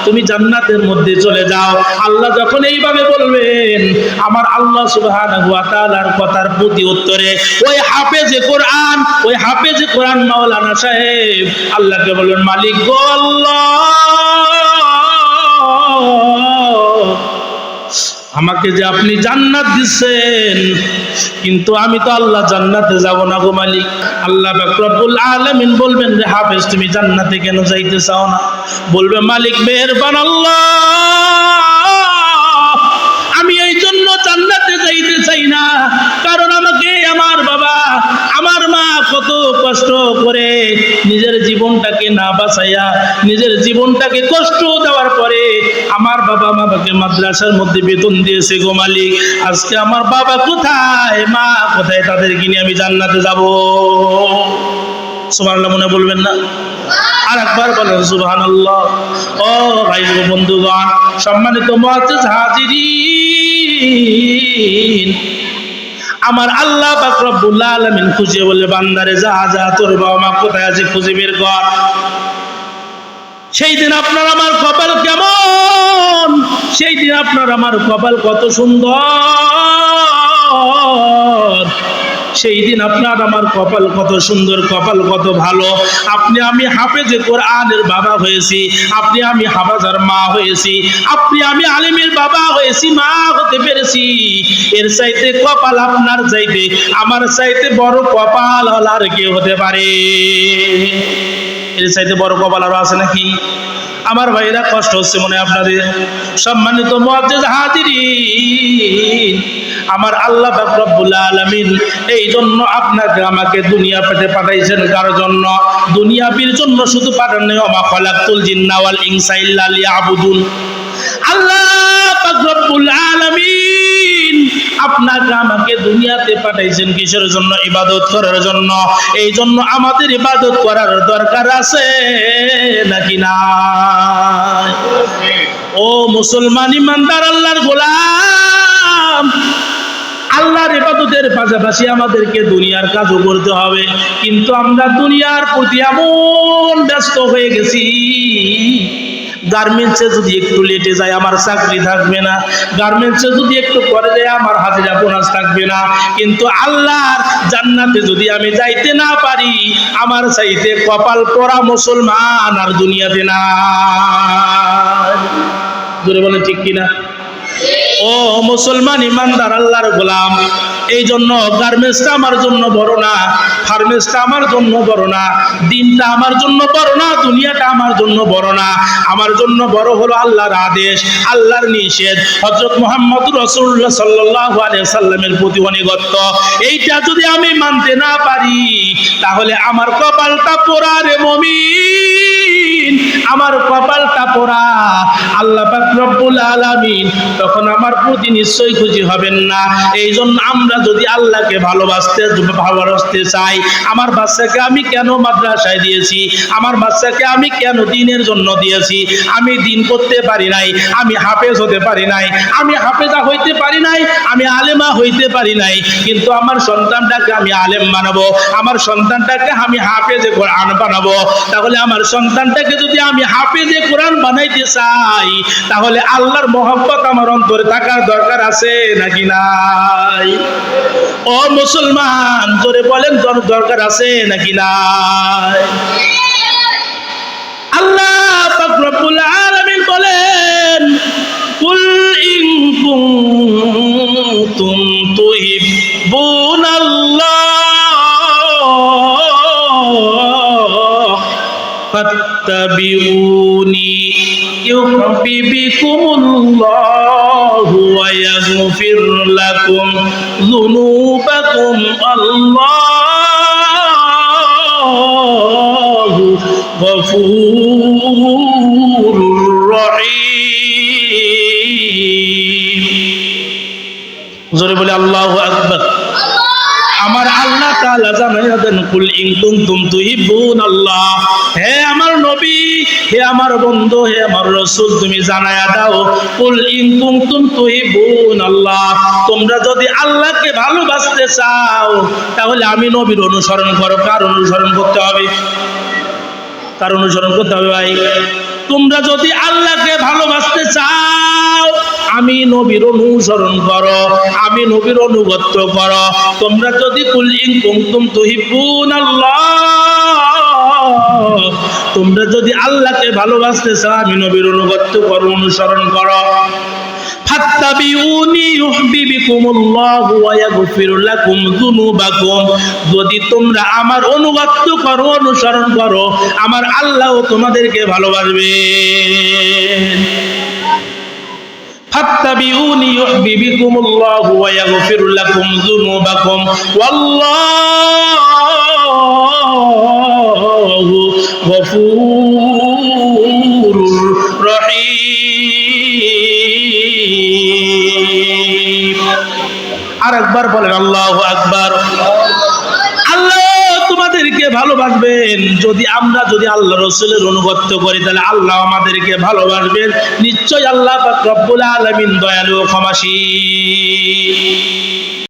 তুমি জান্নাতের মধ্যে চলে যাও। আল্লাহ যখন এইভাবে বলবেন, আমার আল্লাহ সুবহানাহু ওয়া তাআলার কথার প্রতি উত্তরে ওই হাফেজে কোরআন মাওলানা সাহেব আল্লাহকে বলবেন, মালিক গো আল্লাহ, আমাকে যে আপনি জান্নাত দিচ্ছেন, কিন্তু আমি তো আল্লাহ জান্নাতে যাব না গো মালিক। আল্লাহ পাক রব্বুল আলামিন বলবেন যে হাফেজ তুমি জান্নাতে কেন যাইতে চাও না? বলবে, মালিক মেহেরবান আল্লাহ, আমি এই জন্য জান্নাতে যাইতে চাই না কারণ আমাকে আমার বাবা আমার মা কত কষ্ট করে নিজের জীবনটাকে না বাঁচাইয়া নিজের জীবনটাকে কষ্ট দেওয়ার পরে আমার বাবা আমাকে মাদ্রাসার মধ্যে বেতন দিয়েছে গো মালিক। আজকে আমার বাবা কোথায়, মা কোথায়, তাদেরকে নিয়ে আমি জান্নাতে যাব। সুবহানাল্লাহ মনে বলবেন না? আর একবার বলেন সুবহানাল্লাহ। ও ভাই বন্ধুগণ, সম্মানিত মুআজ্জিজ হাজিরিন, আমার আল্লাহ পাক রব্বুল আলামিন খুঁজে বলে, বান্দারে যা যা তোর বাবা মা কোথায় আছে খুঁজে বের কর। সেই দিন আপনার আমার কপাল কেমন, সেই দিন আপনার আমার কপাল কত সুন্দর, সেই দিন আপনার আমার কপাল কত সুন্দর, কপাল কত ভালো। আপনি আমি হাফেজে কোরআনের বাবা হয়েছি, আপনি আমি হাফেজার মা হয়েছি, আপনি আমি আলেমের বাবা হয়েছি, মা হতে পেরেছি। এর চাইতে কপাল আপনার চাইতে আমার চাইতে বড় কপাল আর কে হতে পারে? এর চাইতে বড় কপাল আরো আছে নাকি? আমার ভাইরা কষ্ট হচ্ছে মনে আপনাদের? সম্মানিত মুআজ্জিজ হাজিরিন, আমার আল্লাহ পাক রব্বুল আলামিন এই জন্য আপনাকে আমাকে দুনিয়া পেটে পাঠাইছেন কার জন্য? দুনিয়াবির জন্য শুধু পাঠান নাই, ওমা খালাকতুল জিন্না ওয়াল ইনসা ইল্লা লিয়াবুদুন। আল্লাহ পাক রব্বুল আলামিন আপনাকে আমাকে দুনিয়াতে পাঠাইছেন কিসের জন্য? ইবাদত করার জন্য। এই জন্য আমাদের ইবাদত করার দরকার আছে নাকি না? ও মুসলমান ইমানদার আল্লাহর গোলাম, আল্লাহর ইবাদতের পাশাপাশি আমাদেরকে দুনিয়ার কাজও করতে হবে। কিন্তু আমরা দুনিয়ার প্রতি এমন ব্যস্ত হয়ে গেছি, গার্মেন্টসে যদি একটু লেটে যায় আমার চাকরি থাকবে না, গার্মেন্টসে যদি একটু পরে যায় আমার হাজিরা বোনাস থাকবে না, কিন্তু আল্লাহর জান্নাতে যদি আমি যাইতে না পারি, আমার চাইতে কপাল পোড়া মুসলমান আর দুনিয়াতে না। জোরে বলেন ঠিক কিনা? ও মুসলমান ইমানদার আল্লাহর গোলাম, এই জন্য গার্মেন্টসটা আমার জন্য বড় না, ফার্মেসটা আমার জন্য বড় না, দিনটা আমার জন্য বড় না, দুনিয়াটা আমার জন্য বড় না। আমার জন্য বড় হলো আল্লাহর আদেশ, আল্লাহর নিষেধ, হযরত মুহাম্মদুর রাসূলুল্লাহ সাল্লাল্লাহু আলাইহি সাল্লামের প্রতি আনুগত্য। এইটা যদি আমি মানতে না পারি, তাহলে আমার কপালটা পোড়া রে মুমিন, আমার কপালটা পোড়া। আল্লাহ পাক রব্বুল আলামিন তখন আমার প্রতি নিশ্চয়ই খুশি হবেন না। এই জন্য আমরা যদি আল্লাহকে ভালোবাসতে চাই, আমার বাচ্চাকে আমি কেন মাদ্রাসায় দিয়েছি, আমার বাচ্চাকে আমি কেন দ্বীনের জন্য দিয়েছি? আমি দ্বীন করতে পারি নাই, আমি হাফেজ হতে পারি নাই, আমি হাফেজা হইতে পারি নাই, আমি আলেমা হইতে পারি নাই, কিন্তু আমার সন্তানটাকে আমি আলেম বানাবো, আমার সন্তানটাকে আমি হাফেজে কোরআন বানাবো। তাহলে আমার সন্তানটাকে যদি আমি হাফেজে কোরআন বানাইতে চাই, তাহলে আল্লাহর মহব্বত আমার অন্তরে থাকার দরকার আছে নাকি নাই? ও মুসলমান জোরে বলেন, দরকার আছে নাকি নাই? আল্লাহ পাক রব্বুল আলামিন বলেন, কুল ইন কুনতুম তুহিব্বুনাল্লাহ ফাত্তাবিউনি ইউহিব্বুকুমুল্লাহু ওয়া ইয়াগফির লাকুম যুনুবাকুম আল্লাহু গফুরুর রহিম। জোরে বলে আল্লাহু আকবার। আমার আল্লাহ তাআলা জানাইয়া দেন, কুল ইন কুনতুম তুহিব্বুনাল্লাহ, হে আমার নবী, হে আমার বন্ধু, হে আমার রাসূল, তুমি জানাইয়া দাও, কুল ইন কুনতুম তুহিব্বুনাল্লাহ, তোমরা যদি আল্লাহকে ভালোবাসতে চাও, তাহলে আমি নবীর অনুসরণ করো। কার অনুসরণ করতে হবে? কার অনুসরণ করতে হবে ভাই? তোমরা যদি আল্লাহকে ভালোবাসতে চাও আমি নবীর অনুসরণ করো, আমি নবীর অনুগত্য করো। তোমরা যদি কুল ইন কুনতুম তুহিব্বুনাল্লাহ, তোমরা যদি আল্লাহকে ভালোবাসতে চাও আমি নবীর অনুগত্য করো, অনুসরণ করো। ফাত্তাবিউনি ইউহিব্বুকুমুল্লাহু ওয়া ইয়াগফির লাকুম যুনুবাকুম, যদি তোমরা আমার অনুগত্য করো, অনুসরণ করো, আমার আল্লাহও তোমাদেরকে ভালোবাসবেন। ফাত্তাবিউনি ইউহিব্বুকুমুল্লাহু ওয়া ইয়াগফির লাকুম যুনুবাকুম ওয়াল্লাহু গফুরুর রহিম। আরেকবার বলেন আল্লাহু আকবার। আল্লাহ তোমাদেরকে ভালোবাসবেন। যদি আমরা আল্লাহ রাসূলের অনুগত্য করি তাহলে আল্লাহ আমাদেরকে ভালোবাসবেন। নিশ্চয় আল্লাহ পাক রব্বুল আলামিন দয়ালু ক্ষমাশীল।